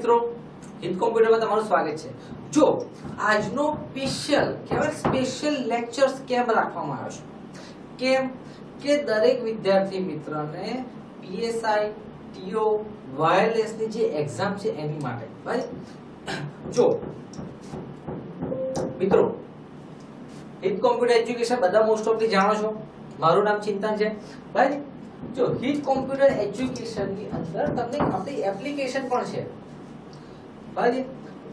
મિત્રો, હિત કોમ્પ્યુટરમાં તમારું સ્વાગત છે। જો આજનો સ્પેશિયલ લેક્ચર્સ કેમ રાખવામાં આવ્યો છે, કેમ કે દરેક વિદ્યાર્થી મિત્રને પીએસઆઈ ટીઓ વાયરલેસ ની જે એક્ઝામ છે એની માટે ભાઈ જો મિત્રો હિત કોમ્પ્યુટર એજ્યુકેશન બધા મોસ્ટ ઓફલી જાણો છો। મારું નામ ચિંતન છે ભાઈ। જો હિત કોમ્પ્યુટર એજ્યુકેશન ની અંદર તમને આપણી એપ્લિકેશન પણ છે ભાઈ।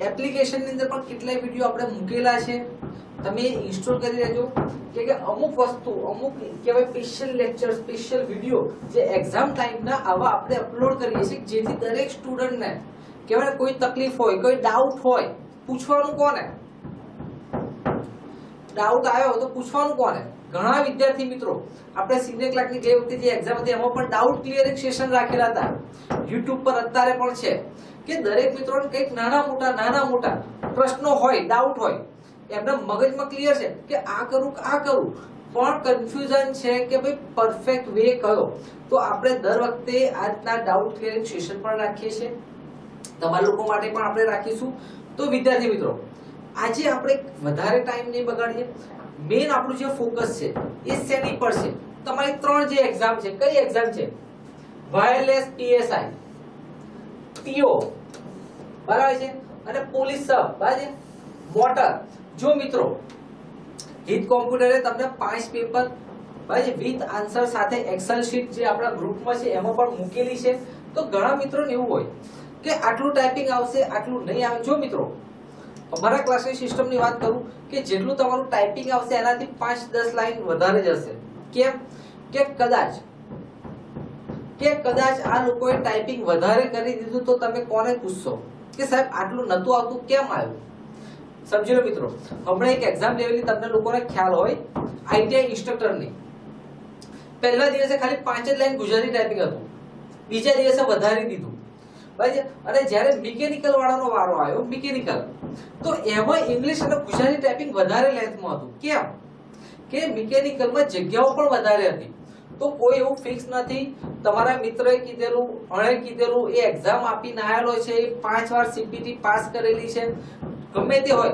એપ્લિકેશન ની અંદર પણ કેટલાય વિડિયો આપણે મૂકેલા છે, તમે ઇન્સ્ટોલ કરી લેજો। કે અમુક વસ્તુ અમુક કહેવાય સ્પેશિયલ લેક્ચર સ્પેશિયલ વિડિયો જે એક્ઝામ ટાઈમ ના આવા આપણે અપલોડ કરીએ છીએ, જેથી દરેક સ્ટુડન્ટ ને કહેવાય કોઈ તકલીફ હોય, કોઈ ડાઉટ હોય, પૂછવાનું કોને? ડાઉટ આવ્યો તો પૂછવાનું કોને? ઘણા વિદ્યાર્થી મિત્રો આપણે સિનિયર ક્લાર્કની જે વખતે જે એક્ઝામ હતી એમાં પણ ડાઉટ ક્લિયરિંગ સેશન રાખેલા હતા। YouTube પર અત્યારે પણ છે કે દરેક મિત્રોને કંઈક નાના મોટા પ્રશ્નો હોય, ડાઉટ હોય, એમના મગજમાં ક્લિયર છે કે આ કરું પણ કન્ફ્યુઝન છે કે ભાઈ પરફેક્ટ વે કયો। તો આપણે દર વખતે આજના ડાઉટ ક્લિયરિંગ સેશન પણ રાખીએ છીએ, તમારા લોકો માટે પણ આપણે રાખીશું। તો વિદ્યાર્થી મિત્રો આજે આપણે વધારે ટાઈમ નહીં બગાડીએ, મેઈન આપણું જે ફોકસ છે એ શેની પર છે? તમારી ત્રણ જે એક્ઝામ છે, કઈ એક્ઝામ છે? વાયરલેસ પીએસઆઈ ટીઓ બરાબર છે અને પોલીસ સબ બરાબર મોટર। જો મિત્રો હિત કોમ્પ્યુટરે તમને 5 પેપર ભાઈ વિથ આન્સર સાથે એક્સેલ શીટ જે આપણા ગ્રુપમાં છે એમાં પણ મૂકેલી છે। તો ઘણા મિત્રોને એવું હોય કે આટલું ટાઈપિંગ આવશે, આટલું નહીં આવે। જો મિત્રો અમારા ક્લાસની સિસ્ટમની વાત કરું કે જેટલું તમારું ટાઈપિંગ આવશે એનાથી 5-10 લાઈન વધારે જ હશે। કેમ કે કદાચ આ લોકોએ ટાઈપિંગ વધારે કરી દીધું તો તમે કોને પૂછશો કે સાહેબ આટલું નતું આવતું, કેમ આવ્યું? સમજી લો મિત્રો, હમણાં એક એક્ઝામ લેવેલી તમને લોકોને ખ્યાલ હોય આઈટીઆઈ ઇન્સ્ટ્રક્ટરની, પહેલા દિવસે ખાલી 5 જ લાઈન ગુજરાતી ટાઈપિંગ હતું, બીજા દિવસે વધારી દીધું બરાબર। અને જ્યારે મિકેનિકલ વાળાનો વારો આવ્યો મિકેનિકલ, તો એમાં ઇંગ્લિશ અને ગુજરાતી ટાઈપિંગ વધારે લેન્થમાં હતું। કેમ કે મિકેનિકલમાં જગ્યાઓ પણ વધારે હતી। તો કોઈ એવું ફિક્સ નથી, તમારા મિત્રએ કીધેલું અણે કીધેલું એ એક્ઝામ આપીને આવેલો છે, 5 વાર સીપીટી પાસ કરેલી છે, ગમે તે હોય,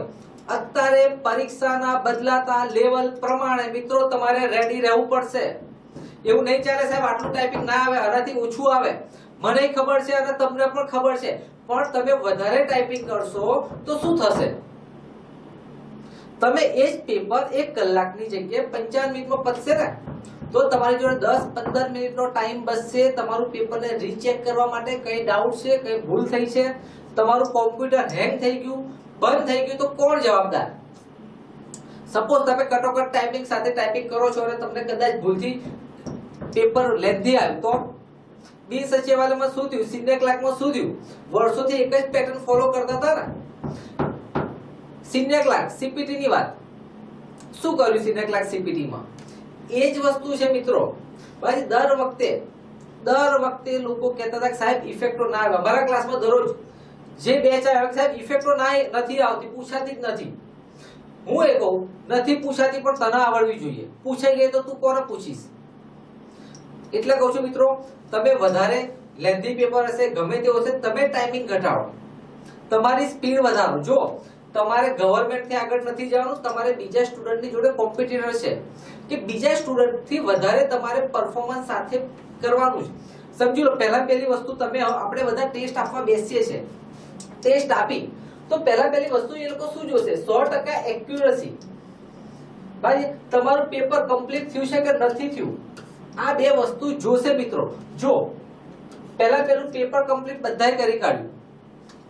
અત્યારે પરીક્ષાના બદલાતા લેવલ પ્રમાણે મિત્રો તમારે રેડી રહેવું પડશે। એવું નહીં ચાલે સાહેબ આટલું ટાઈપિંગ ના આવે, આનાથી ઓછું આવે, મને ખબર છે અને તમને પણ ખબર છે, પણ તમે વધારે ટાઈપિંગ કરશો તો શું થશે? તમે એ જ પેપર 1 કલાકની જગ્યાએ 55 મિનિટમાં પતશે ને, તો તમારી જોડે 10-15 મિનિટનો ટાઈમ બચશે તમારું પેપરને રીચેક કરવા માટે। કઈ ડાઉટ છે, કઈ ભૂલ થઈ છે, તમારું કોમ્પ્યુટર હેંગ થઈ ગયું, બંધ થઈ ગયું, તો કોણ જવાબદાર? સપોઝ તમે કટોકટ ટાઈપિંગ સાથે ટાઈપિંગ કરો છો અને તમને કદાચ ભૂલથી પેપર લેન્ધી આવ્યું, તો બી સચિવાલયમાં શું થયું, સિનિયર ક્લાર્કમાં શું થયું? વર્ષોથી એક જ પેટર્ન ફોલો કરતા હતા ને। સિનિયર ક્લાર્ક સીપીટી ની વાત શું કર્યું? સિનિયર ક્લાર્ક સીપીટી માં એ જ વસ્તુ છે મિત્રો ભાઈ। દર વખતે લોકો કહેતા હતા કે સાહેબ ઇફેક્ટો ના આવે। અમારા ક્લાસમાં દરરોજ જે બેચ આવે સાહેબ ઇફેક્ટો નથી આવતી, પૂછાતી જ નથી। હું એ કહું નથી પૂછાતી પણ તને આવડવી જોઈએ, પૂછાઈ ગઈ તો તું કોને પૂછીશ? એટલે કહું છું મિત્રો, તમે વધારે લેન્ધી પેપર હશે, ગમે તે હશે, તમે ટાઈમિંગ ઘટાડો, તમારી સ્પીડ વધારો। જો તમારે ગવર્નમેન્ટ થી આગળ નથી જવાનું, તમારે બીજા સ્ટુડન્ટની જોડે કોમ્પિટિટર છે કે બીજા સ્ટુડન્ટથી વધારે તમારે પરફોર્મન્સ સાથે કરવાનું છે। સમજી લો, પહેલી વસ્તુ તમે આપણે બધા ટેસ્ટ આપવા બેસીએ છીએ, ટેસ્ટ આપી તો પહેલી વસ્તુ એ લોકો શું જોશે? 100% એક્યુરસી ભાઈ, તમારું પેપર કમ્પ્લીટ થયું છે કે નથી થયું, આ બે વસ્તુ જોશે મિત્રો। જો પેલું પેપર કમ્પ્લીટ બધાય કરી કાઢ્યું,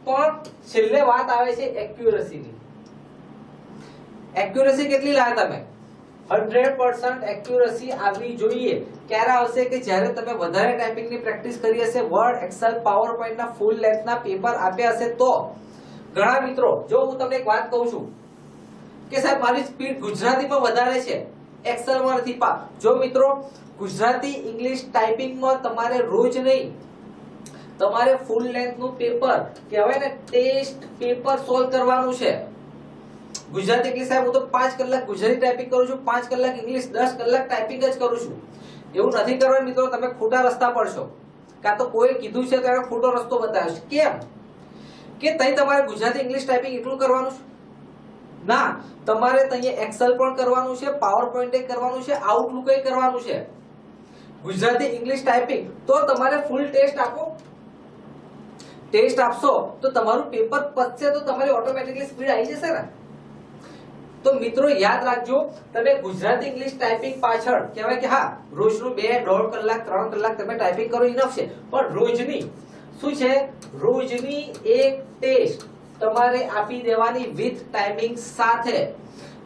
પણ છેલ્લે વાત આવે છે એક્યુરસીની। એક્યુરસી કેટલી લાયા તમે? 100% એક્યુરસી આવવી જોઈએ। ક્યારે આવશે? કે જ્યારે તમે વધારે ટાઈપિંગની પ્રેક્ટિસ કરી હશે, વર્ડ, એક્સેલ, પાવરપોઈન્ટના ફૂલ લેન્થના પેપર આપ્યા હશે। તો ઘણા મિત્રો, જો હું તમને એક વાત કહું છું કે સાહેબ મારી સ્પીડ ગુજરાતીમાં વધારે છે, એક્સેલમાં નથી જો મિત્રો ગુજરાતી ઇંગ્લિશ ટાઈપિંગમાં તમારે રોજ નહીં, તમારે ફૂલ લેન્થનું પેપર કહેવાય ને ટેસ્ટ પેપર સોલ્વ કરવાનું છે। ગુજરાતી ઇંગ્લિશ સાહેબ હું તો 5 કલાક ગુજરાતી ટાઈપિંગ કરું છું, 5 કલાક ઇંગ્લિશ, 10 કલાક ટાઈપિંગ જ કરું છું। એવું નથી કરવાનું મિત્રો, તમે ખોટા રસ્તા પડશો, કાં તો કોઈ કીધું છે ત્યારે ખોટો રસ્તો બતાવ્યો છે। કેમ કે તઈ તમારે ગુજરાતી ઇંગ્લિશ ટાઈપિંગ એટલું કરવાનું છે? ના, તમારે તઈ એક્સેલ પણ કરવાનું છે, પાવર પોઈન્ટ એ કરવાનું છે, આઉટલુક એ કરવાનું છે. ગુજરાતી ઇંગ્લિશ ટાઈપિંગ તો તમારે ફૂલ ટેસ્ટ આપો. ટેસ્ટ આપશો તો તમારું પેપર પતશે તો તમારી ઓટોમેટિકલી સ્પીડ આવી જશે ને. તો મિત્રો યાદ રાખજો, તમે ગુજરાતી ઇંગ્લિશ ટાઈપિંગ પાછળ કહેવાય કે હા રોજનું 2-1.5 કલાક 3 કલાક તમે ટાઈપિંગ કરો ઇનફ છે, પણ રોજની શું છે, રોજની એક ટેસ્ટ તમારે આપી દેવાની વિથ ટાઈમિંગ સાથે,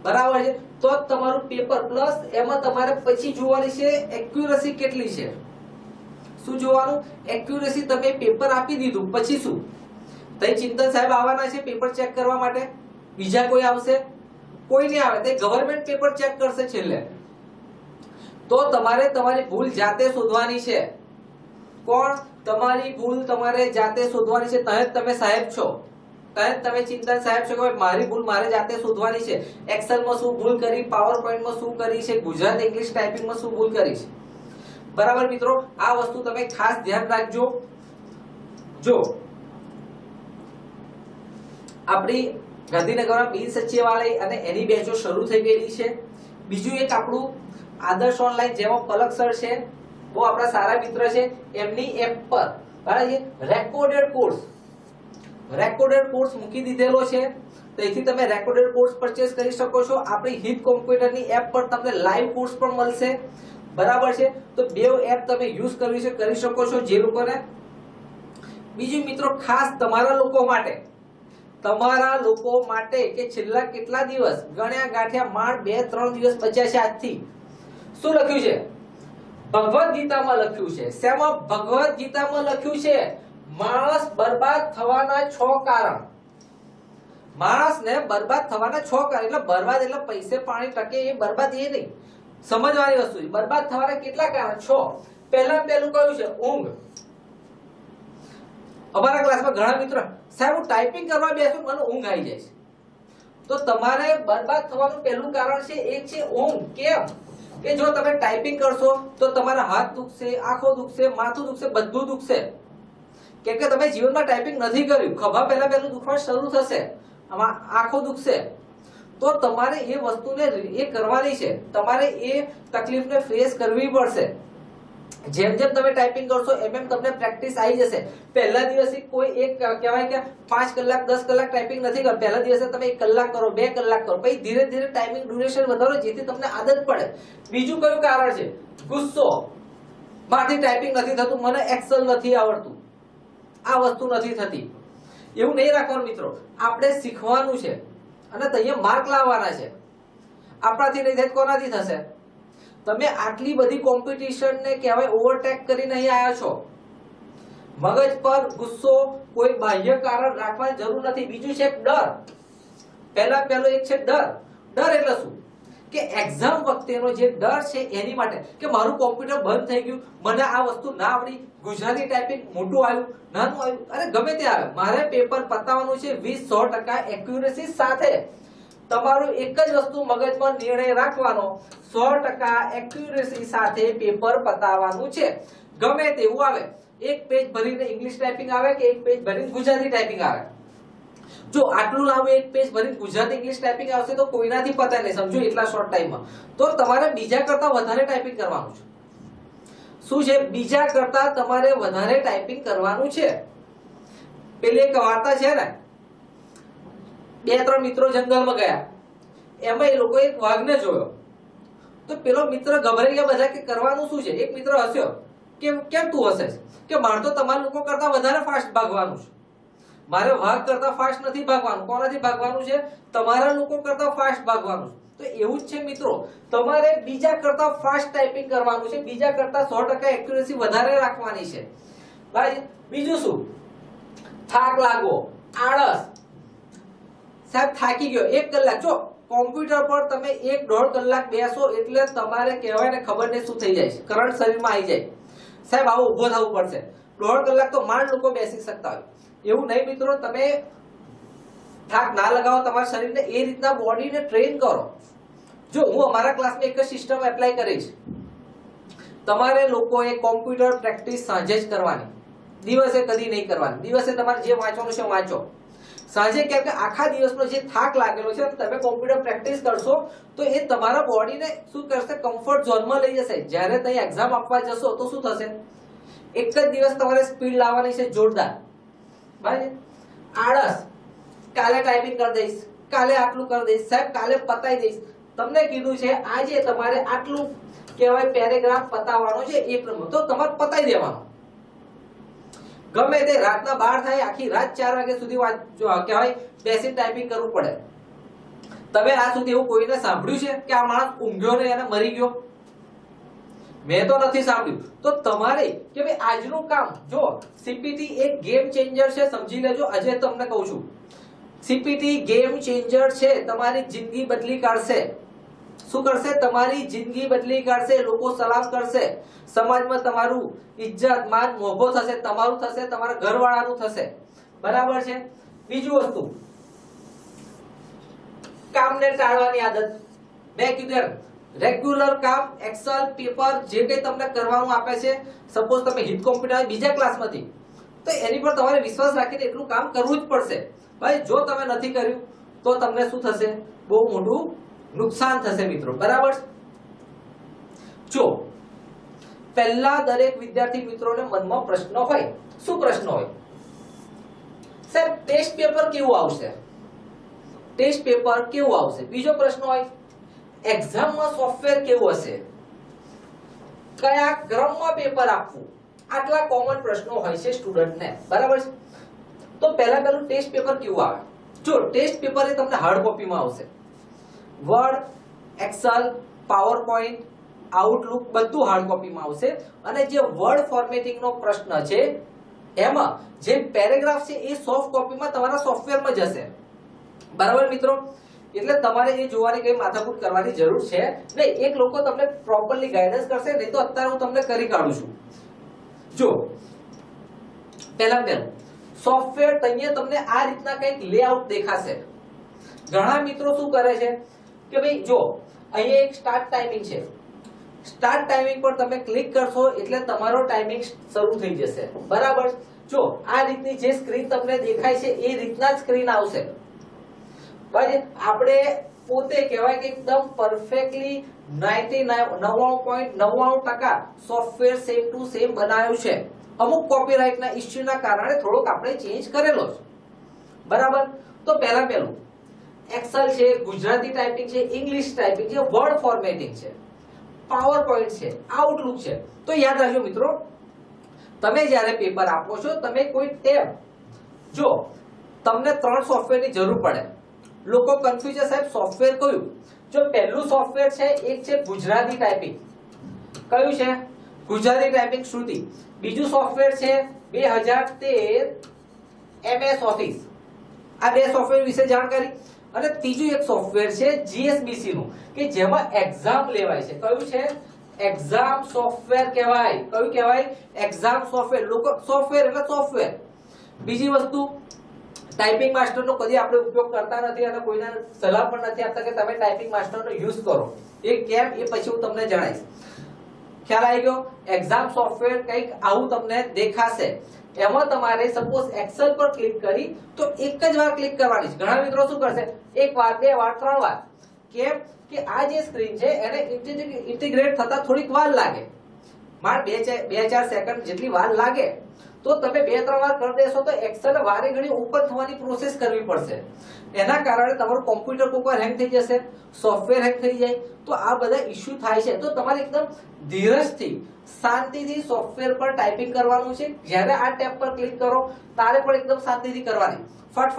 બરાબર છે. તો જ તમારું પેપર પ્લસ એમાં તમારે પછી જોવાની છે એક્યુરસી કેટલી છે. શું જોવાનું? એક્યુરસી. તમે પેપર આપી દીધું પછી શું? તઈ ચિંતન સાહેબ આવવાના છે પેપર ચેક કરવા માટે, બીજા કોઈ આવશે? કોઈ નહીં આવે. તે ગવર્નમેન્ટ પેપર ચેક કરશે છેલ્લે. તો તમારે તમારી ભૂલ જાતે શોધવાની છે. કોણ? તમારી ભૂલ તમારે જાતે શોધવાની છે. તહે તમે સાહેબ છો, તહે તમે ચિંતન સાહેબ છો કે ભાઈ મારી ભૂલ મારે જાતે શોધવાની છે. એક્સેલમાં શું ભૂલ કરી, પાવર પોઈન્ટમાં શું કરી છે, ગુજરાતી ઇંગ્લિશ ટાઈપિંગમાં શું ભૂલ કરી છે. બરાબર મિત્રો, આ વસ્તુ તમે ખાસ ધ્યાન રાખજો. જો આપણી ગાંધીનગરમાં બિન સચિવાલય અને એની બેચો શરૂ થઈ ગયેલી છે. બીજું એક આપણું આદર્શ ઓનલાઈન જેમાં પલક સર છે, બહુ આપણા સારા મિત્ર છે, એમની એપ પર બરાબર છે રેકોર્ડેડ કોર્સ મૂકી દીધેલો છે. તેથી તમે રેકોર્ડેડ કોર્સ પરચેસ કરી શકો છો. આપણી હિત કોમ્પ્યુટરની એપ પર તમને લાઈવ કોર્સ પણ મળશે, બરાબર છે. તો બે એપ તમે યુઝ કરી શકો છો જે લોકોને. બીજું મિત્રો ખાસ તમારા લોકો માટે કે છેલ્લા કેટલા દિવસ ગણ્યા ગાંઠ્યા માંડ 2-3 દિવસ બચ્યા છે આજથી. શું લખ્યું છે? ભગવદ ગીતામાં લખ્યું છે. શેમાં? ભગવદ ગીતામાં લખ્યું છે માણસ બરબાદ થવાના 6 કારણ. માણસને બરબાદ થવાના 6 કારણ. એટલે બરબાદ એટલે પૈસે પાણી ટકે એ બરબાદ એ નહીં, સમજવાની વસ્તુ છે. બરબાદ થવાના કેટલા કારણ? 6. પહેલું કયું છે? ઊંઘ. અમારા ક્લાસમાં ઘણા મિત્રો સાહેબ હું ટાઈપિંગ કરવા બેસું મને ઊંઘ આવી જાય છે. તો તમારે બરબાદ થવાનું પહેલું કારણ છે એક છે ઊંઘ. કેમ? કે જો તમે ટાઈપિંગ કરશો તો તમારા હાથ દુખશે, આંખો દુખશે, માથું દુખશે, બધું દુખશે. કેમ કે તમે જીવનમાં ટાઈપિંગ નથી કર્યું. ખભા પહેલું દુખવા શરૂ થશે, આમાં આંખો દુખશે. તો તમારે એ વસ્તુને એ કરવાની છે, તમારે એ તકલીફને ફેસ કરવી પડશે. જેમ જેમ તમે ટાઈપિંગ કરશો એમ એમ તમને પ્રેક્ટિસ આવી જશે. પહેલા દિવસે કોઈ એક કહેવાય કે 5 કલાક 10 કલાક ટાઈપિંગ નથી કરતા. પહેલા દિવસે તમે 1 કલાક કરો, 2 કલાક કરો, પછી ધીરે ધીરે ટાઈમિંગ ડ્યુરેશન વધારો જેથી તમને આદત પડે. બીજું કયું કારણ છે? ગુસ્સો. માથી ટાઈપિંગ નથી થતું, મને એક્સેલ નથી આવડતું, આ વસ્તુ નથી થતી. એવું નહીં રાખવાનું મિત્રો. આપણે શીખવાનું છે અને અહીંયા માર્ક લાવવાના છે. આપણાથી નહીં થાય કોનાથી થશે? તમે આટલી બધી કોમ્પિટિશન ને કહેવાય ઓવરટેક કરીને અહીં આવ્યા છો. મગજ પર ગુસ્સો, કોઈ બાહ્ય કારણ રાખવાની જરૂર નથી. બીજું છે ડર. પહેલો એક છે ડર. ડર એટલે શું? કે એક્ઝામ વખતેનો જે ડર છે એની માટે કે મારું કોમ્પ્યુટર બંધ થઈ ગયું, મને આ વસ્તુ ના આવડી, ગુજરાતી ટાઈપિંગ મોટું આવ્યું, નાનું આવ્યું, અરે ગમે તે આવે, મારે પેપર પતાવવાનું છે 20-100% એક્યુરેસી સાથે. તમારું એક જ વસ્તુ મગજમાં નિર્ણય રાખવાનો, 100% એક્યુરેસી સાથે પેપર પતાવવાનું છે. ગમે તેવું આવે, એક પેજ ભરીને ઇંગ્લિશ ટાઈપિંગ આવે કે એક પેજ ભરીને ગુજરાતી ટાઈપિંગ આવે. જો આટલું લાંબુ એક પેજ ભરીને ગુજરાતી ઇંગ્લિશ ટાઈપિંગ આવશે તો કોઈનાથી પતાય નહીં, સમજો એટલા શોર્ટ ટાઈમમાં. તો તમારે બીજા કરતા વધારે ટાઈપિંગ કરવાનું છે. શું છે? બીજા કરતા તમારે વધારે ટાઈપિંગ કરવાનું છે. પેલી એક વાર્તા છે ને, 2-3 મિત્રો જંગલમાં ગયા, એમાં એ લોકો એક વાઘને જોયો. તો પેલો મિત્ર ગભરાઈ ગયા બધા કે કરવાનું શું છે. એક મિત્ર હસ્યો કે કેમ તું હસે કે મારે તો તમારા લોકો કરતા વધારે ફાસ્ટ ભાગવાનું છે, મારે વાઘ કરતા ફાસ્ટ નથી ભાગવાનું. કોનાથી ભાગવાનું છે? તમારા લોકો કરતા ફાસ્ટ ભાગવાનું છે. તો એવું જ છે મિત્રો, તમારે બીજા કરતા ફાસ્ટ ટાઈપિંગ કરવાનું છે, બીજા કરતા 100% એક્યુરેસી વધારે રાખવાની છે. ભાઈ બીજું શું? થાક લાગવો, આળસ. સાહેબ થાકી ગયો 1 કલાક. જો કોમ્પ્યુટર પર તમે 1-1.5 કલાક બેસો એટલે તમારે કહેવાય ને ખબર ને શું થઈ જાય છે, કરંટ શરીરમાં આવી જાય. સાહેબ આવો ઊભો થવું પડશે. 1.5 કલાક તો માંડ લોકો બેસી શકતા હોય. એવું નહીં મિત્રો, તમે થાક ના લગાવો તમારા શરીરને, એ રીતના બોડીને ટ્રેન કરો. જો હું અમારા ક્લાસમાં એક સિસ્ટમ એપ્લાય કરીશ. તમારે લોકોએ કોમ્પ્યુટર પ્રેક્ટિસ સાંજે જ કરવાની, દિવસે કદી નહીં કરવાની. દિવસે તમારે જે વાંચવાનું છે વાંચો, સાંજે કેમ કે આખા દિવસનો જે થાક લાગેલો છે તમે કોમ્પ્યુટર પ્રેક્ટિસ કરશો તો એ તમારા બોડીને શું કરશે, કમ્ફર્ટ ઝોનમાં લઈ જશે. જ્યારે તમે એક્ઝામ આપવા જશો તો શું થશે, એક જ દિવસ તમારે સ્પીડ લાવવાની છે જોરદાર. બરાબર, આળસ, કાલે ટાઈપિંગ કરી દઈશ, કાલે આટલું કરી દઈશ, સાહેબ કાલે પતાઈ દઈશ. તમને કીધું છે આજે તમારે આટલું કહેવાય પેરેગ્રાફ પતાવવાનો છે, એ પ્રમાણે તો તમારે પતાઈ દેવાનો. ગમે તે રાતના 12 થાય, આખી રાત 4 વાગ્યા સુધી કહેવાય બેસીને ટાઈપિંગ કરવું પડે. તમે આ સુધી એવું કોઈને સાંભળ્યું છે કે આ માણસ ઊંઘ્યો ને એને મરી ગયો? મેં તો નથી સાંભળ્યું. તો તમારે કે ભાઈ આજનું કામ જો સીપીટી એક ગેમ ચેન્જર છે, સમજી લેજો. આજે તમને કહું છું સીપીટી ગેમ ચેન્જર છે, તમારી જિંદગી બદલી કાઢશે. શું કરશે? તમારી જિંદગી બદલી કાઢશે. લોકો સલામ કરશે, સમાજમાં તમારું ઇજ્જત માન મોભો થશે, તમારું થશે, તમારા ઘરવાળાનું થશે. બરાબર છે. બીજું વસ્તુ, કામને ટાળવાની આદત. મેં કીધું એમ રેગ્યુલર કામ, એક્સેલ, પેપર જે કંઈ તમને કરવાનું આપે છે, સપોઝ તમે હિત કોમ્પ્યુટર બીજા ક્લાસમાંથી, તો એની પર તમારે વિશ્વાસ રાખીને એટલું કામ કરવું જ પડશે. ભાઈ જો તમે નથી કર્યું તો તમને શું થશે, બહુ મોટું નુકસાન થશે મિત્રો. બરાબર. જો પહેલા દરેક વિદ્યાર્થી મિત્રોને મનમાં પ્રશ્ન હોય. શું પ્રશ્ન હોય? સાહેબ ટેસ્ટ પેપર કેવું આવશે? ટેસ્ટ પેપર કેવું આવશે? બીજો પ્રશ્ન હોય એક્ઝામમાં સોફ્ટવેર કેવું હશે? કયા ક્રમમાં પેપર આપવું? આટલા કોમન પ્રશ્નો હોય છે સ્ટુડન્ટને. બરાબર છે. તો પહેલું ટેસ્ટ પેપર કેવું આવે? જો ટેસ્ટ પેપર એ તમને હાર્ડ કોપીમાં આવશે. વર્ડ, એક્સેલ, પાવરપોઈન્ટ, આઉટલુક બધું હાર્ડ કોપીમાં આવશે. અને જે વર્ડ ફોર્મેટિંગનો પ્રશ્ન છે એમાં જે પેરેગ્રાફ છે એ સોફ્ટ કોપીમાં તમારા સોફ્ટવેરમાં જશે. બરાબર મિત્રો. એટલે તમારે એ જોવાની કઈ માથાકૂટ કરવાની જરૂર છે નહીં. એક લોકો તમને પ્રોપરલી ગાઈડન્સ કરશે, નહીં તો અત્યારે હું તમને કરી કાઢું છું. જો પહેલું સોફ્ટવેર તમને આ રીતના કંઈક લેઆઉટ દેખાશે. ઘણા મિત્રો શું કરે છે કે ભાઈ જો અહીંયા એક સ્ટાર્ટ ટાઈમિંગ છે, સ્ટાર્ટ ટાઈમિંગ પર તમે ક્લિક કરશો એટલે તમારો ટાઈમિંગ શરૂ થઈ જશે. બરાબર. જો આ રીતની જે સ્ક્રીન તમને દેખાય છે એ રીતના જ સ્ક્રીન આવશે. ભાઈ આપણે પોતે કહેવાય કે એકદમ perfectly 99.99% software same to same બનાવ્યું છે. અમુક કોપીરાઇટના ઇશ્યુના કારણે થોડોક આપણે ચેન્જ કરેલો છે. બરાબર. તો પહેલું એક્સેલ છે, ગુજરાતી ટાઈપિંગ છે, ઇંગ્લિશ ટાઈપિંગ છે, વર્ડ ફોર્મેટિંગ છે, પાવરપોઈન્ટ છે, આઉટલુક છે. તો યાદ રાખજો મિત્રો, તમે જ્યારે પેપર આપો છો તમે કોઈ ટેબ, જો તમને 3 સોફ્ટવેરની જરૂર પડે. લોકો કન્ફ્યુઝ છે સાહેબ સોફ્ટવેર કયું? જો પહેલું સોફ્ટવેર છે એક છે ગુજરાતી ટાઈપિંગ. કયું છે? ગુજરાતી ટાઈપિંગ શ્રુતિ. બીજું સોફ્ટવેર છે 2013 MS ઓફિસ. આ બે સોફ્ટવેર વિશે જાણકારી. અને ત્રીજું એક સોફ્ટવેર છે GSBC નું કે જેમાં એક્ઝામ લેવાય છે. કયું છે? એક્ઝામ સોફ્ટવેર કહેવાય. કયું કહેવાય? Exam software. લોકો સોફ્ટવેર એટલે સોફ્ટવેર. બીજી વસ્તુ ટાઈપિંગ માસ્ટરનો કદી આપણે ઉપયોગ કરતા નથી અને કોઈને સલાહ પણ નથી આપતા કે તમે ટાઈપિંગ માસ્ટરનો યુઝ કરો. એ કેમ એ પછી હું તમને જણાવીશ. ખ્યાલ આવી ગયો? એક્ઝામ સોફ્ટવેર કંઈક આવું તમને દેખાશે. એમાં તમારે સપોઝ એક્સેલ પર ક્લિક કરી તો એક જ વાર ક્લિક કરવાની છે. ઘણા મિત્રો શું કરશે? એક વાર, બે વાર, 3 વાર. કેમ કે આ જે સ્ક્રીન છે એને ઇન્ટિગ્રેટ થતા થોડીક વાર લાગે. માર 2-4 સેકન્ડ જેટલી વાર લાગે. તો તમે 2-3 વાર કરી દેશો તો એક્સેલ વારે ઘડી ઓપન થવાની પ્રોસેસ કરવી પડશે. એના કારણે તમારું કોમ્પ્યુટર કોઈક વાર હેંગ થઈ જશે, સોફ્ટવેર હેંગ થઈ જાય. તો આ બધા ઇશ્યુ થાય છે. તો તમારે એકદમ ધીરજથી શાંતિથી સોફ્ટવેર પર ટાઈપિંગ કરવાનું છે. જ્યારે આ ટેબ પર ક્લિક કરો તારે પણ એકદમ શાંતિથી કરવાની. ફટ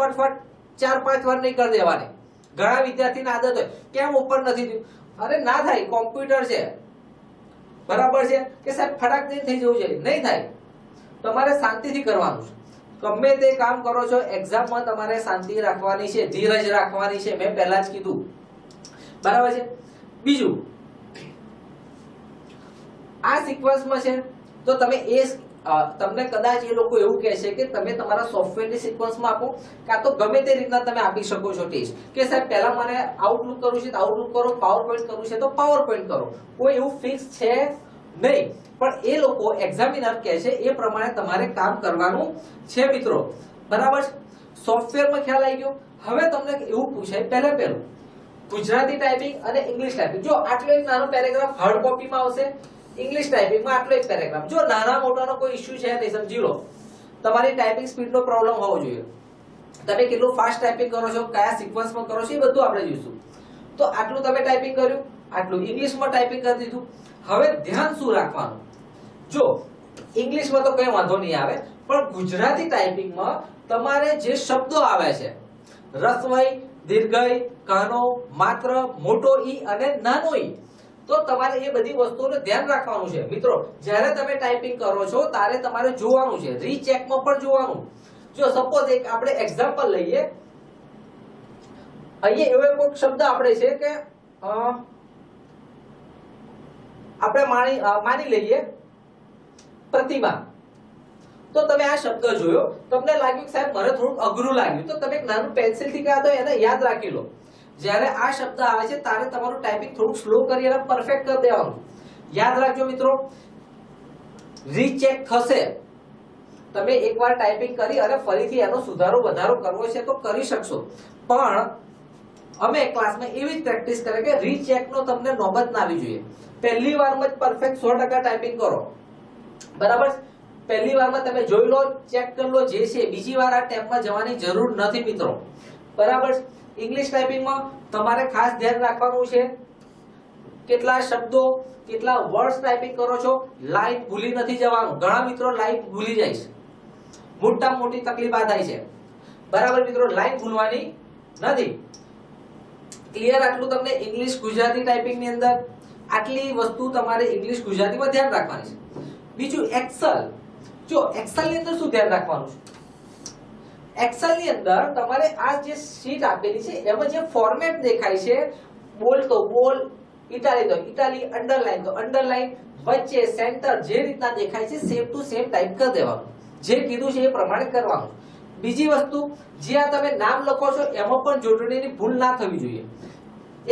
4-5 વાર નહીં કરી દેવાની. ઘણા વિદ્યાર્થીને આદત હોય કેમ ઓપન નથી થયું? અરે ના થાય, કોમ્પ્યુટર છે. બરાબર છે કે સાહેબ ફટાક દઈને થઈ જવું જોઈએ? નહીં થાય. તમારે શાંતિથી કરવાનું છે. ગમે તે કામ કરો છો એક્ઝામમાં તમારે શાંતિ રાખવાની છે, ધીરજ રાખવાની છે. મેં પહેલા જ કીધું. બરાબર છે. બીજું આ સિક્વન્સમાં છે તો તમે તમને કદાચ એ લોકો એવું કહે છે કે તમે તમારા સોફ્ટવેરની સિક્વન્સમાં આપો, કાં તો ગમે તે રીતના તમે આપી શકો છો ટેસ્ટ. કે સાહેબ પહેલા મને આઉટલુક કરવું છે તો આઉટલુક કરો, પાવરપોઈન્ટ કરવું છે તો પાવરપોઈન્ટ કરો. કોઈ એવું ફિક્સ છે નહીં. પણ એ લોકો એક્ઝામિનર કહે છે એ પ્રમાણે તમારે કામ કરવાનું છે મિત્રો. બરાબર. સોફ્ટવેરમાં ખ્યાલ આવી ગયો. હવે તમને એવું પૂછાય પહેલું ગુજરાતી ટાઈપિંગ અને ઇંગ્લિશ ટાઈપિંગ. જો આટલો એક નાનો પેરેગ્રાફ હાર્ડ કોપીમાં આવશે, ઇંગ્લિશ ટાઈપિંગમાં આટલો એક પેરેગ્રાફ. જો નાના મોટાનો કોઈ ઇશ્યુ છે નહીં, સમજી લો. તમારી ટાઈપિંગ સ્પીડનો પ્રોબ્લેમ હોવો જોઈએ. તમે કેટલું ફાસ્ટ ટાઈપિંગ કરો છો, કયા સિક્વન્સમાં કરો છો, એ બધું આપણે જોઈશું. તો આટલું તમે ટાઈપિંગ કર્યું, આટલું ઇંગ્લિશમાં ટાઈપિંગ કરી દીધું. હવે ધ્યાન શું રાખવાનું? જો ઇંગ્લિશમાં તો કઈ વાંધો નહીં આવે, પણ ગુજરાતી ટાઈપિંગમાં તમારે જે શબ્દો આવે છે, રસ્વઈ, દીર્ઘઈ, કાનો, માત્ર, મોટો ઈ અને નાનો ઈ, તો તમારે એ બધી વસ્તુઓનું ધ્યાન રાખવાનું છે. મિત્રો, જ્યારે તમે ટાઈપિંગ કરો છો ત્યારે તમારે જોવાનું છે, રીચેકમાં પણ જોવાનું. જો સપોઝ એક આપણે એક્ઝામ્પલ લઈએ, અહીંયા એવો એક શબ્દ આપણે છે કે આપણે માની લઈએ પ્રતિમા. તો તમે આ શબ્દ જોયો, તમને લાગ્યું કે સાહેબ મને થોડું અઘરું લાગ્યું, તો તમે એક નાનું પેન્સિલ થી કાં તો એને યાદ રાખી લો. જ્યારે આ શબ્દ આવે છે ત્યારે તમારું ટાઈપિંગ થોડું સ્લો કરી અને પરફેક્ટ કરી દેવાનું. યાદ રાખજો મિત્રો, રીચેક થશે. તમે એકવાર ટાઈપિંગ કરી અને ફરીથી એનો સુધારો વધારો કરવો છે તો કરી શકશો, પણ અમે ક્લાસમાં એવી જ પ્રેક્ટિસ કરે કે રીચેકનો તમને નોબત ના આવી જોઈએ. પહેલી વારમાં જ પરફેક્ટ 100% ટાઈપિંગ કરો, બરાબર? પહેલી વારમાં તમે જોઈ લો, ચેક કરી લો જે છે, બીજી વાર આ ટેપમાં જવાની જરૂર નથી મિત્રો, બરાબર? ઇંગ્લિશ ટાઈપિંગમાં તમારે ખાસ ધ્યાન રાખવાનું છે કેટલા શબ્દો, કેટલા વર્ડ્સ ટાઈપિંગ કરો છો. લાઈન ભૂલી નથી જવાનું. ઘણા મિત્રો લાઈન ભૂલી જાય છે, મોટામાં મોટી તકલીફ આ થાય છે, બરાબર મિત્રો? લાઈન ભૂલવાની નથી. ક્લિયર? આટલું તમને ઇંગ્લિશ ગુજરાતી ટાઈપિંગ ની અંદર આટલી વસ્તુ તમારે ઇંગ્લિશ ગુજરાતીમાં ધ્યાન રાખવાની છે. બીજું એક્સેલ. જો એક્સેલ ની અંદર શું ધ્યાન રાખવાનું છે? એક્સેલ ની અંદર તમારે આ જે શીટ આપેલી છે એમાં જે ફોર્મેટ દેખાય છે, બોલ તો બોલ, ઇટાલી તો ઇટાલી, અંડરલાઈન તો અંડરલાઈન, વચ્ચે સેન્ટર જે રીતના દેખાય છે સેમ ટુ સેમ ટાઈપ કરી દેવાનું. જે કીધું છે એ પ્રમાણે કરવાનું. બીજી વસ્તુ, જે આ તમે નામ લખો છો એમાં પણ જોડણીની ભૂલ ના થવી જોઈએ.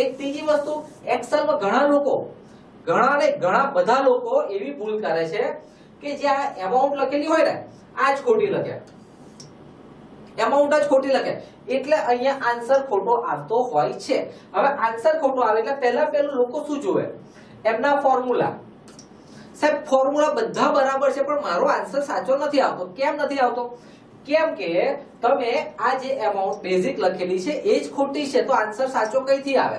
એક ત્રીજી વસ્તુ, એક્સેલમાં ઘણા બધા લોકો એવી ભૂલ કરે છે કે જે આ એમાઉન્ટ લખેલી હોય ને આ જ ખોટી લખે, એમાઉન્ટ જ ખોટી લખે, એટલે અહીંયા આન્સર ખોટો આવતો હોય છે. હવે આન્સર ખોટો આવે એટલે પહેલું લોકો શું જોવે? એમના ફોર્મ્યુલા. સાહેબ ફોર્મ્યુલા બધા બરાબર છે પણ મારો આન્સર સાચો નથી આવતો. કેમ નથી આવતો? કેમ કે તમે આ જે એમાઉન્ટ બેઝિક લખેલી છે એ જ ખોટી છે, તો આન્સર સાચો કઈથી આવે?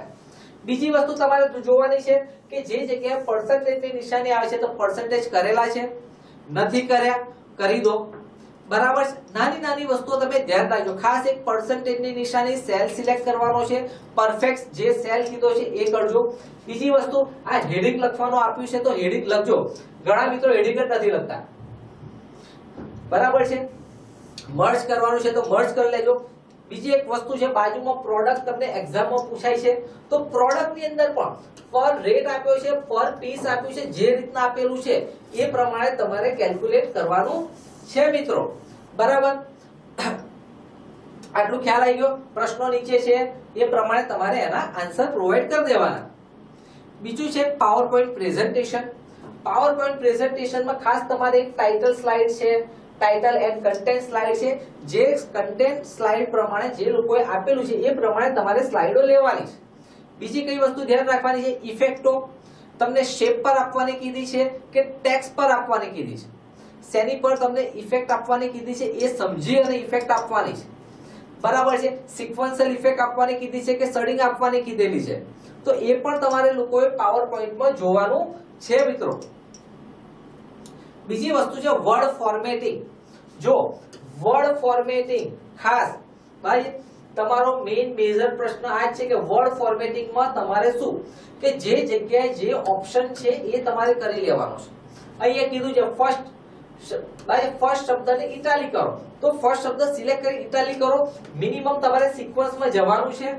બીજી વસ્તુ તમારે જોવાની છે કે જે જગ્યાએ પર્સન્ટેજની નિશાની આવે છે તો પર્સન્ટેજ કરેલા છે, નથી કર્યા, કરી દો, બરાબર? નાની વસ્તુઓ તમે ધ્યાન રાખજો. ખાસ એક પર્સન્ટેજની નિશાની, સેલ સિલેક્ટ કરવાનો છે, પરફેક્ટ જે સેલ કીધો છે એ કરજો. બીજી વસ્તુ, આ હેડિંગ લખવાનું આપ્યું છે તો હેડિંગ લખજો. ઘણા મિત્રો હેડિંગ જ નથી લખતા, બરાબર છે? મર્જ કરવાનું છે તો મર્જ કરી લેજો. બીજી એક વસ્તુ છે, બાજુમાં પ્રોડક્ટ તમને એક્ઝામમાં પૂછાય છે તો પ્રોડક્ટ ની અંદર પણ પર રેટ આપ્યો છે, પર પીસ આપ્યું છે, જે રીતના આપેલું છે એ પ્રમાણે તમારે કેલ્ક્યુલેટ કરવાનું છે મિત્રો, બરાબર? આટલું ખ્યાલ આવી ગયો? પ્રશ્નો નીચે છે એ પ્રમાણે તમારે એના આન્સર પ્રોવાઈડ કરી દેવાના. બીજું છે power point presentation. Power point પ્રેઝન્ટેશનમાં ખાસ તમારે એક ટાઇટલ સ્લાઇડ છે, ટાઇટલ એન્ડ કન્ટેન્ટ સ્લાઇડ છે. જે કન્ટેન્ટ સ્લાઇડ પ્રમાણે જે લોકોએ આપેલું છે એ પ્રમાણે તમારે સ્લાઇડો લેવાની છે. બીજી કઈ વસ્તુ ધ્યાન રાખવાની છે? ઇફેક્ટો તમને શેપ પર આપવાની કીધી છે કે ટેક્સ્ટ પર આપવાની કીધી છે? શેની પર તમને ઇફેક્ટ આપવાની કીધી છે એ સમજી અને ઇફેક્ટ આપવાની છે, બરાબર છે? સિક્વન્શિયલ ઇફેક્ટ આપવાની કીધી છે કે શેડિંગ આપવાની કીધેલી છે? તો એ પણ તમારે લોકોએ પાવર પોઈન્ટમાં જોવાનું છે મિત્રો. બીજી વસ્તુ છે વર્ડ ફોર્મેટિંગ. જો વર્ડ ફોર્મેટિંગ ખાસ ભાઈ તમારો મેઇન મેજર પ્રશ્ન આ છે કે વર્ડ ફોર્મેટિંગમાં તમારે શું કે જે જગ્યાએ જે ઓપ્શન છે એ તમારે કરી લેવાનો છે. અહીંયા કીધું છે ફર્સ્ટ શબ્દને ઇટાલિક કરો, તો ફર્સ્ટ શબ્દ સિલેક્ટ કરી ઇટાલિક કરો. મિનિમમ તમારે સિક્વન્સમાં જવાનું છે.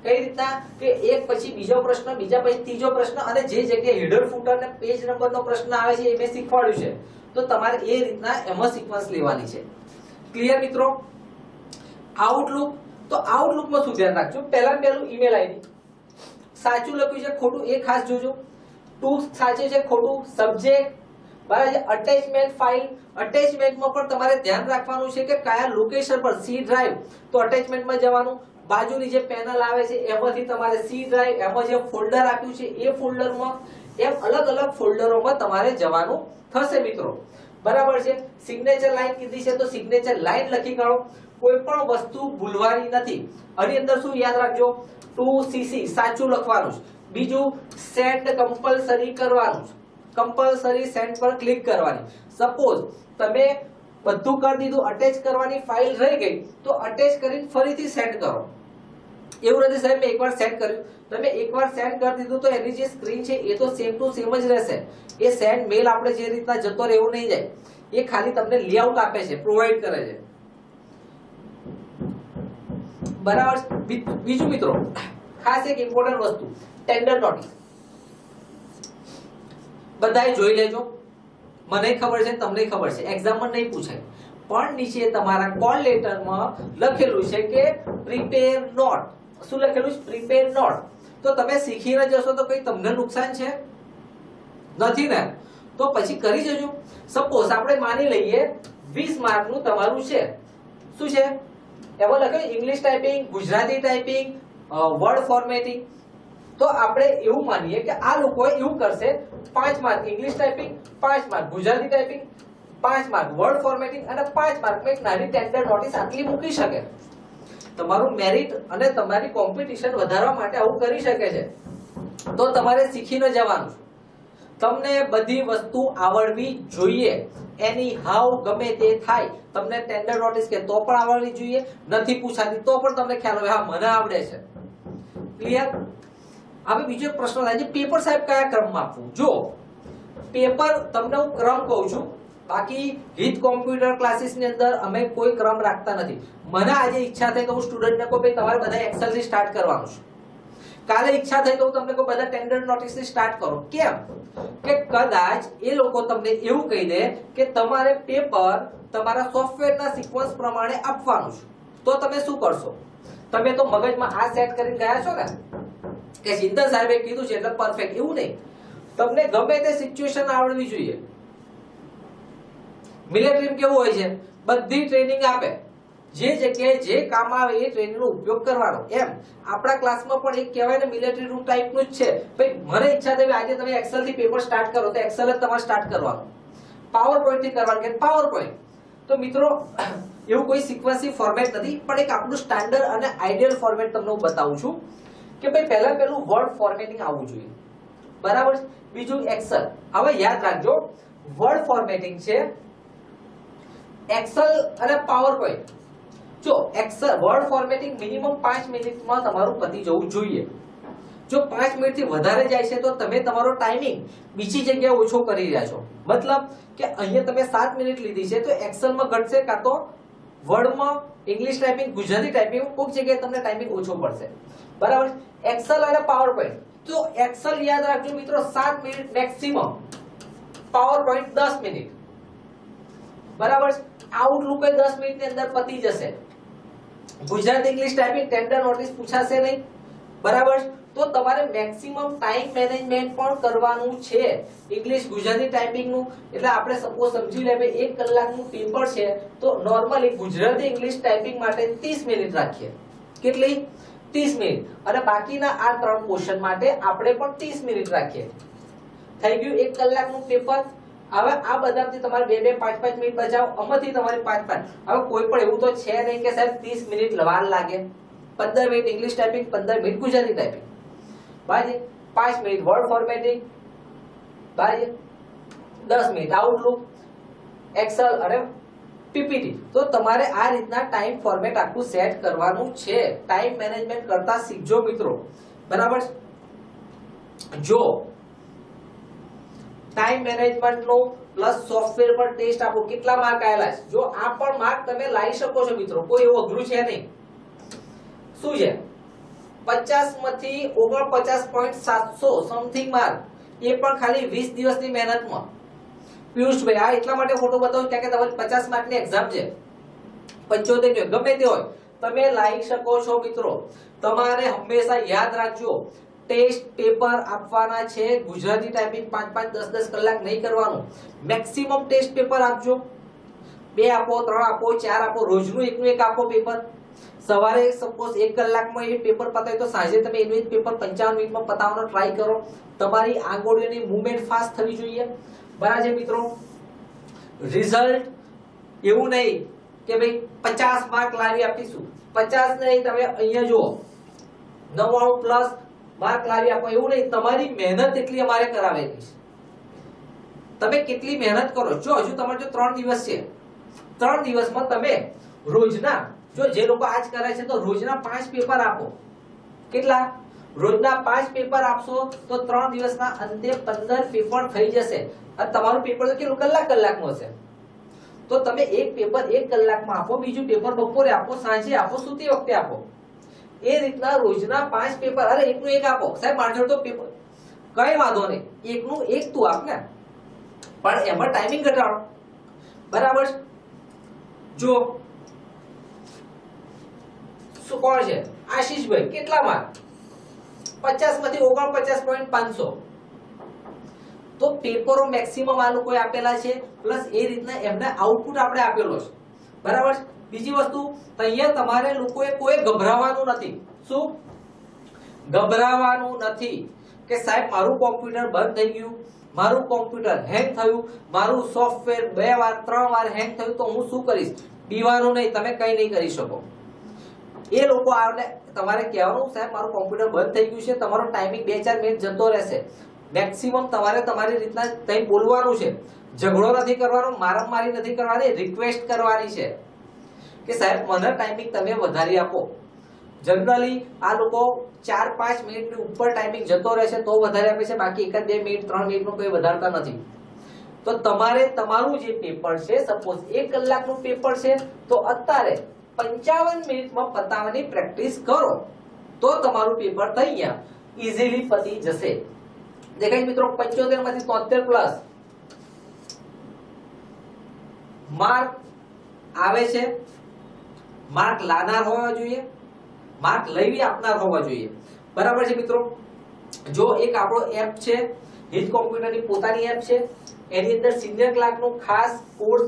કઈ રીતના કે એક પછી બીજો પ્રશ્ન, બીજા પછી ત્રીજો પ્રશ્ન, અને જે જગ્યાએ હેડર ફૂટર ને પેજ નંબરનો પ્રશ્ન આવે છે એ મેં શીખવાડ્યું છે, તો તમારે એ રીતના એમાં સિક્વન્સ લેવાની છે. ક્લિયર મિત્રો? આઉટલુક. તો આઉટલુકમાં શું ધ્યાન રાખજો? પહેલું ઈમેલ આઈડી સાચું લખ્યું છે ખોટું એ ખાસ જોજો. ટુ સાચું છે ખોટું, સબ્જેક્ટ, બરાબર છે. અટેચમેન્ટ ફાઇલ, અટેચમેન્ટમાં પણ તમારે ધ્યાન રાખવાનું છે કે કયા લોકેશન પર, સી ડ્રાઈવ તો અટેચમેન્ટમાં જવાનું, બાજુની જે પેનલ આવે છે એમાંથી તમારે સી ડ્રાઈવ, એમાં જે ફોલ્ડર આપ્યું છે એ ફોલ્ડરમાં, એમ અલગ અલગ ફોલ્ડરોમાં તમારે જવાનું થશે મિત્રો. બરાબર છે. સિગ્નેચર લાઈન કીધી છે તો સિગ્નેચર લાઈન લખી કાઢો. કોઈ પણ વસ્તુ ભૂલવાની નથી. આની અંદર શું યાદ રાખજો, 2cc સાચું લખવાનું છે. બીજું સેન્ડ કમ્પલસરી કરવાનું છે. કમ્પલસરી સેન્ડ પર ક્લિક કરવાની. સપોઝ તમે બધું કરી દીધું, અટેચ કરવાની ફાઇલ રહી ગઈ તો અટેચ કરીને ફરીથી સેન્ડ કરો. એવું નથી સાહેબ મેં એકવાર સેન્ડ કર્યું, તમે એકવાર સેન્ડ કરી દીધું તો એની જે સ્ક્રીન છે એ તો સેમ ટુ સેમ જ રહેશે. એ સેન્ડ મેલ આપણે જે રીતના જતો રહે એવું નહીં જાય. એ ખાલી તમને લેઆઉટ આપે છે, પ્રોવાઈડ કરે છે. બરાબર. બીજું મિત્રો ખાસ એક ઇમ્પોર્ટન્ટ વસ્તુ, ટેન્ડર નોટિસ બધાએ જોઈ લેજો. મને ખબર છે, તમને ખબર છે, એક્ઝામમાં નહીં પૂછાય, પણ નીચે તમારા કોલ લેટરમાં લખેલું છે કે પ્રિપેર નોટ. શું લખેલું છે? Prepare note. તો તમે શીખીને જશો તો કઈ તમને નુકસાન છે? નથી ને? તો પછી કરી જજો. સપોઝ આપણે માની લઈએ 20 માર્કનું તમારું છે. શું છે? એમાં લખેલું English typing, Gujarati typing, word formatting. તો આપણે એવું માનીએ કે આ લોકો એવું કરશે, 5 mark English typing, 5 mark Gujarati typing, 5 mark word formatting અને 5 માર્ક એક નાની ટેન્ડર નોટિસ આટલી મૂકી શકે. તમારું મેરિટ અને તમારી કોમ્પિટિશન વધારવા માટે આવું કરી શકે છે. તો તમારે શીખીને જવાનું. તમને બધી વસ્તુ આવડવી જોઈએ. એની હાવ ગમે તે થાય, તમને ટેન્ડર નોટિસ કે તો પણ આવડવી જોઈએ, નથી પૂછાતી તો પણ તમને ખ્યાલ હોય હા મને આવડે છે. ક્લિયર? હવે બીજો એક પ્રશ્ન થાય છે, પેપર સાહેબ કયા ક્રમમાં આપવું? જો પેપર તમને હું ક્રમ કહું છું, બાકી હિત કોમ્પ્યુટર ક્લાસીસ ની અંદર અમે કોઈ ક્રમ રાખતા નથી. મને આજે ઈચ્છા થઈ તો હું સ્ટુડન્ટને કહું ભાઈ તમારે બધા એક્સેલ થી સ્ટાર્ટ કરવાનું છે. કાલે ઈચ્છા થઈ તો હું તમને કહું બધા ટેન્ડર નોટિસ થી સ્ટાર્ટ કરો. કેમ? કે કદાચ એ લોકો તમને એવું કહી દે કે તમારે પેપર તમારા સોફ્ટવેરના સિક્વન્સ પ્રમાણે આપવાનું છે. તો તમે શું કરશો? તમે તો મગજમાં આ સેટ કરીને ગયા છો ને કે ચિંતન સાહેબે કીધું છે એટલે પરફેક્ટ. એવું નહીં. તમને ગમે તે સિચ્યુએશન આવડવી જોઈએ. મિલિટરી કેવું હોય છે, બધી ટ્રેનિંગ આપે, જે જગ્યાએ જે કામ આવે એ ટ્રેનિંગનો ઉપયોગ કરવાનો. એમ આપણા ક્લાસમાં પણ એક કહેવાય ને મિલિટરી રૂમ ટાઈપનું જ છે. ભાઈ મને ઈચ્છા થઈ આજે તમે એક્સેલ થી પેપર સ્ટાર્ટ કરો તો એક્સેલ જ તમારે સ્ટાર્ટ કરવાનું, પાવર પોઈન્ટ થી કરવાનું કે પાવર પોઈન્ટ. તો મિત્રો એવું કોઈ સિક્વન્સી ફોર્મેટ નથી, પણ એક આપણું સ્ટાન્ડર્ડ અને આઈડિયલ ફોર્મેટ તમને હું બતાવું છું કે ભાઈ પહેલા પહેલું વર્ડ ફોર્મેટિંગ આવવું જોઈએ. બરાબર. બીજું એક્સેલ. હવે યાદ રાખજો વર્ડ ફોર્મેટિંગ છે, એક્સેલ અને પાવર પોઈન્ટ. જો એક્સેલ વર્ડ ફોર્મેટિંગ મિનિમમ 5 મિનિટમાં તમારું પતી જવું જોઈએ. જો 5 મિનિટથી વધારે જાય છે તો તમે તમારો ટાઈમિંગ બીજી જગ્યાએ ઓછો કરી રહ્યા છો. મતલબ કે અહીંયા તમે 7 મિનિટ લીધી છે તો એક્સેલમાં ઘટશે, કાં તો વર્ડમાં ઇંગ્લિશ ટાઈપિંગ ગુજરાતી ટાઈપિંગ કોઈક જગ્યાએ તમને ટાઈમિંગ ઓછો પડશે. બરાબર. એક્સેલ અને પાવર પોઈન્ટ. તો એક્સેલ યાદ રાખજો મિત્રો 7 minute maximum, power point 10 minute. બરાબર. આઉટલુક 10 મિનિટની અંદર પતી જશે. Gujarati English typing tender notice પૂછાશે નહીં. બરાબર. તો તમારે મેક્સિમમ ટાઈમ મેનેજમેન્ટ પણ કરવાનું છે ઇંગ્લિશ ગુજરાતી ટાઈપિંગ નું. એટલે આપણે સપોઝ સમજી લે 1 કલાકનું પેપર છે તો નોર્મલી ગુજરાતી ઇંગ્લિશ ટાઈપિંગ માટે 30 મિનિટ રાખીએ. કેટલી? 30 મિનિટ. અને બાકીના આ 3 ક્વેશ્ચન માટે આપણે પણ 30 મિનિટ રાખીએ. થઈ ગયું 1 કલાકનું પેપર. હવે આ બધાથી તમારે 2-2 5-5 મિનિટ બચાવો, આમાંથી તમારે 5-5. હવે કોઈ પણ એવું તો છે નહીં કે સાહેબ 30 મિનિટ વાર લાગે. 15 minute English typing, 15 minute Gujarati typing, બાજી 5 મિનિટ વર્ડ ફોર્મેટિંગ, બાજી 10 મિનિટ આઉટલુક, એક્સેલ અને પીપીટી. તો તમારે આ રીતના ટાઈમ ફોર્મેટ આખું સેટ કરવાનું છે. ટાઈમ મેનેજમેન્ટ કરતા શીખજો મિત્રો. બરાબર. જો ટાઈમ મેનેજમેન્ટ નો પ્લસ સોફ્ટવેર પર ટેસ્ટ આપો, કેટલા માર્ક આયેલા છે? જો આ પણ માર્ક તમે લાવી શકો છો મિત્રો, કોઈ એવું અઘરું છે નહીં. શું છે? 50 માંથી 49.700 સમથિંગ માર્ક, એ પણ ખાલી 20 દિવસની મહેનતમાં. પિયુષભાઈ આ એટલા માટે ફોટો બતાવું કે તમારી 50 માર્કની એક્ઝામ છે, 75 ગમે તે હોય તમે લાવી શકો છો મિત્રો. તમારે હંમેશા યાદ રાખજો ટેસ્ટ પેપર આપવાના છે. ગુજરાતી ટાઈપિંગ 5-5 10-10 કલાક નહીં કરવાનું. મેક્સિમમ ટેસ્ટ પેપર આપજો. 2 આપો, 3 આપો, 4 આપો, રોજનું એકનું એક આપો પેપર. સવારે સપોઝ 1 કલાકમાં એ પેપર પતાય તો સાંજે તમે એનું એક પેપર 55 મિનિટમાં પતાવવાનો ટ્રાય કરો. તમારી આંગળીઓની મૂવમેન્ટ ફાસ્ટ થવી જોઈએ. બરાબર છે મિત્રો? રિઝલ્ટ એવું નહીં કે ભાઈ 50 માર્ક લાવી આપીશું. 50 નહીં, તમે અહીંયા જુઓ 99 પ્લસ માર્ક લાવી આપો એવું નહીં. તમારી મહેનત એટલી અમારે કરાવેલી છે. તમે કેટલી મહેનત કરો. જો હજુ તમારે જો 3 દિવસ છે, 3 દિવસમાં તમે રોજના, જો જે લોકો આજ કરે છે તો રોજના 5 પેપર આપો. કેટલા? રોજના 5 પેપર આપશો તો 3 દિવસના અંતે 15 પેપર થઈ જશે. અને તમારું પેપર તો કેટલું કલાકનું હશે. તો તમે એક પેપર 1 કલાકમાં આપો, બીજું પેપર બપોરે આપો, સાંજે આપો, સૂતી વખતે આપો. એ રીતના રોજના 5 પેપર. અરે એકનું એક આપો સાહેબ, મારી જોડે તો પેપર કઈ વાંધો નહીં, એકનું એક તું આપ ને, પણ એમાં ટાઈમિંગ ઘટાડો. બરાબર? જો શું કોણ છે? આશીષભાઈ. કેટલા માર્ક? 50 માંથી 49.500. તો પેપરો મેક્સિમમ આ લોકોએ આપેલા છે, પ્લસ એ રીતના એમને આઉટપુટ આપણે આપેલો છે. બરાબર? બીજી વસ્તુ, અહીંયા તમારે લોકોએ કોઈ ગભરાવાનું નથી. શું ગભરાવાનું નથી કે સાહેબ મારું કોમ્પ્યુટર બંધ થઈ ગયું, મારું કોમ્પ્યુટર હેંગ થયું, મારું સોફ્ટવેર 2 વાર 3 વાર હેંગ થયું તો હું શું કરીશ? બીવાનું નહીં, તમે કંઈ નહીં કરી શકો. એ લોકો આવને તમારે કહેવાનું સાહેબ મારું કોમ્પ્યુટર બંધ થઈ ગયું છે, તમારો ટાઈમિંગ 2-4 મિનિટ જતો રહેશે. મેક્સિમમ તમારે તમારી રીતના કંઈ બોલવાનું છે. ઝઘડો નથી કરવાનો, મારામારી નથી કરવાની, રિક્વેસ્ટ કરવાની છે કે સાહેબ મને ટાઈમિંગ તમે વધારી આપો. જનરલી આ લોકો 4-5 મિનિટની ઉપર ટાઈમિંગ જતો રહેશે તો વધારે આપે છે, બાકી 1-2 મિનિટ 3 મિનિટનું કોઈ વધારતા નથી. તો તમારે તમારું જે પેપર છે, સપોઝ 1 કલાકનું પેપર છે, તો અત્યારે 55 મિનિટમાં પતાવવાની પ્રેક્ટિસ કરો તો તમારું પેપર થઈ ગયા ઈઝીલી પતી જશે. દેખાય મિત્રો? 75 માંથી 73 પ્લસ માર્ક આવે છે. માર્ક લાનાર હોવા જોઈએ, માર્ક લઈ આપનાર હોવા જોઈએ. બરાબર છે મિત્રો? જો એક આપણો એપ છે, હિત કોમ્પ્યુટરની પોતાની એપ છે, એની અંદર સિનિયર ક્લાર્કનું ખાસ કોર્સ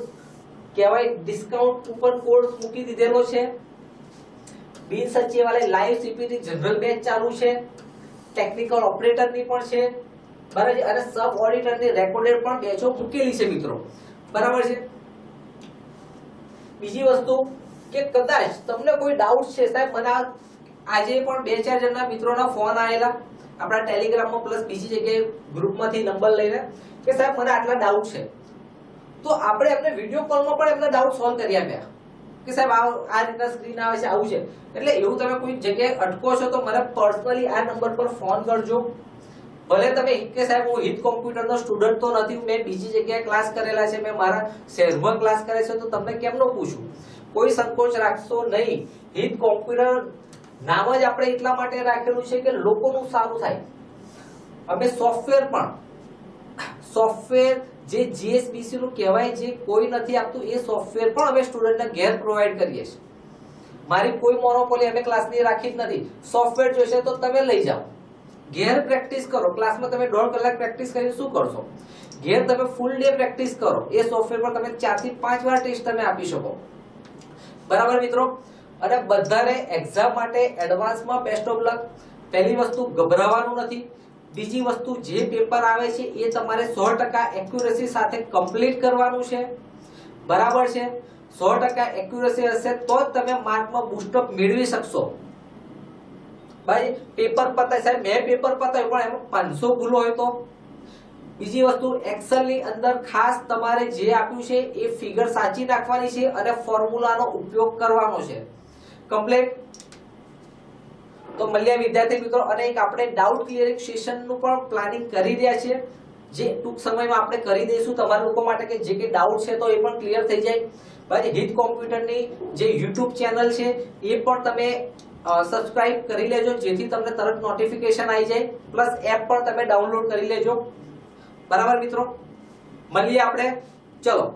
કહેવાય, ડિસ્કાઉન્ટ કૂપન કોડ મૂકી દીધેલો છે. બિન સચિવાલય લાઈવ સીપીટી જનરલ બેચ ચાલુ છે, ટેકનિકલ ઓપરેટરની પણ છે. બરાબર? અને સબ ઓડિટરની રેકોર્ડેડ પણ બેચો મૂકેલી છે મિત્રો. બરાબર છે? બીજી વસ્તુ કે કદાચ તમને કોઈ ડાઉટ છે સાહેબ, મને આજે પણ 2-4 જણના મિત્રોના ફોન આવેલા આપણા ટેલિગ્રામમાં પ્લસ બીજી જગ્યાએ ગ્રુપમાંથી નંબર લઈને કે સાહેબ મને આટલા ડાઉટ છે. તો આપણે એમને વિડિયો કોલમાં પણ એમના ડાઉટ સોલ્વ કરી આપ્યા કે સાહેબ આ રીતના સ્ક્રીન આવે છે, આવું છે. એટલે એવું તમે કોઈ જગ્યાએ અટકો છો તો મને પર્સનલી આ નંબર પર ફોન કરજો. ભલે તમે કે સાહેબ હું હિત કોમ્પ્યુટરનો સ્ટુડન્ટ તો નથી, મેં બીજી જગ્યાએ ક્લાસ કરેલા છે, મેં મારા શહેરમાં ક્લાસ કરે છે, તો તમને કેમ ન પૂછું? કોઈ સંકોચ રાખશો નહીં. હિત કોમ્પ્યુટર નામ જ આપણે એટલા માટે રાખેલું છે કે લોકોનું સારું થાય. અમે સોફ્ટવેર જે જીએસબીસી નું કહેવાય, જે કોઈ નથી આપતું એ સોફ્ટવેર પણ અમે સ્ટુડન્ટને ઘેર પ્રોવાઈડ કરીએ છીએ. મારી કોઈ મોનોપોલી અમે ક્લાસની રાખી જ નથી. સોફ્ટવેર જોઈશે તો તમે લઈ જાઓ, ઘેર પ્રેક્ટિસ કરો. ક્લાસમાં તમે 1.5 કલાક પ્રેક્ટિસ કરીને શું કરશો? ઘેર તમે ફૂલ ડે પ્રેક્ટિસ કરો. એ સોફ્ટવેર પર તમે 4 થી 5 વાર ટેસ્ટ તમે આપી શકો. બરાબર મિત્રો? અને બધાને એક્ઝામ માટે એડવાન્સમાં બેસ્ટ ઓફ લક. પહેલી વસ્તુ ગભરાવાનું નથી. બીજી વસ્તુ જે પેપર આવે છે એ તમારે 100% એક્યુરેસી સાથે કમ્પ્લીટ કરવાનું છે. બરાબર છે? 100% એક્યુરેસી હશે તો જ તમે માર્કમાં બૂસ્ટઅપ મેળવી શકશો. ભાઈ પેપર પતાય સાહેબ, મેં પેપર પતાવ્યું પણ એમાં 500 ભૂલો હોય તો? બીજી વસ્તુ, એક્સેલ ની અંદર ખાસ તમારે જે આપ્યું છે એ ફિગર સાચી નાખવાની છે અને ફોર્મ્યુલાનો ઉપયોગ કરવાનો છે. કમ્પ્લીટ? તો મળ્યા વિદ્યાર્થી મિત્રો, અને એક આપણે ડાઉટ ક્લિયરિંગ સેશન નું પણ પ્લાનિંગ કરી રહ્યા છે, જે ટૂંક સમયમાં આપણે કરી દઈશું તમારા લોકો માટે, કે જે કે ડાઉટ છે તો એ પણ ક્લિયર થઈ જાય. બાકી હિત કોમ્પ્યુટરની જે YouTube ચેનલ છે એ પણ તમે સબસ્ક્રાઇબ કરી લેજો, જેથી તમને તરત નોટિફિકેશન આવી જાય. પ્લસ એપ પણ તમે ડાઉનલોડ કરી લેજો. બરાબર મિત્રો? મળીએ આપણે. ચલો.